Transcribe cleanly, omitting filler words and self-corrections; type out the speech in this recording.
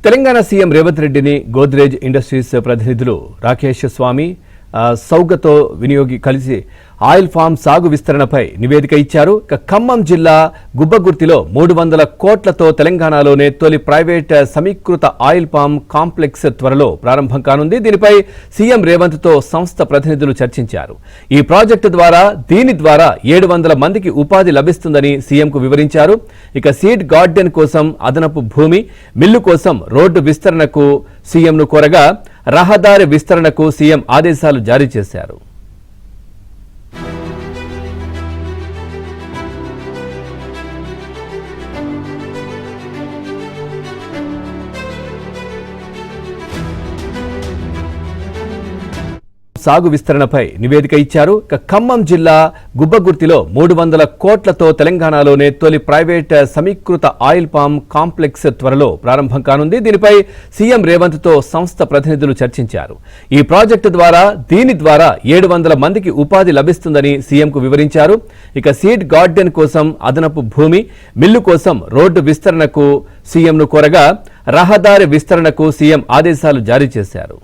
Telangana CM Revanth రెడ్డిని Godrej industries ప్రతినిధులు రాకేష్ స్వామి సౌగతో వినియోగి కలిసి ఆయిల్ ఫామ్ సాగు విస్తరణపై నివేదిక ఇచ్చారు. ఖమ్మం జిల్లా గుబ్బగుర్తిలో 300 కోట్లతో తెలంగాణలోనే తొలి ప్రైవేట్ సమీకృత ఆయిల్ ఫామ్ కాంప్లెక్స్ త్వరలో ప్రారంభం కానుంది. దీనిపై సీఎం రేవంత్ తో సంస్థ ప్రతినిధులు చర్చించారు. ఈ ప్రాజెక్టు ద్వారా 700 మందికి ఉపాధి లభిస్తుందని సీఎంకు వివరించారు. సీడ్ గార్డెన్ కోసం అదనపు భూమి, మిల్లు కోసం రోడ్డు విస్తరణకు సీఎంను కోరగా రహదారి విస్తరణకు సీఎం ఆదేశాలు జారీ చేశారు. సాగు విస్తరణపై నివేదిక ఇచ్చారు. ఖమ్మం జిల్లా గుబ్బగుర్తిలో 300 కోట్లతో తెలంగాణలోనే తొలి ప్రైవేట్ సమీకృత ఆయిల్ ఫామ్ కాంప్లెక్స్ త్వరలో ప్రారంభం కానుంది. దీనిపై సీఎం రేవంత్ తో సంస్థ ప్రతినిధులు చర్చించారు. ఈ ప్రాజెక్టు ద్వారా 700 మందికి ఉపాధి లభిస్తుందని సీఎంకు వివరించారు. సీడ్ గార్డెన్ కోసం అదనపు భూమి, మిల్లు కోసం రోడ్డు విస్తరణకు సీఎంను కోరగా రహదారి విస్తరణకు సీఎం ఆదేశాలు జారీ చేశారు.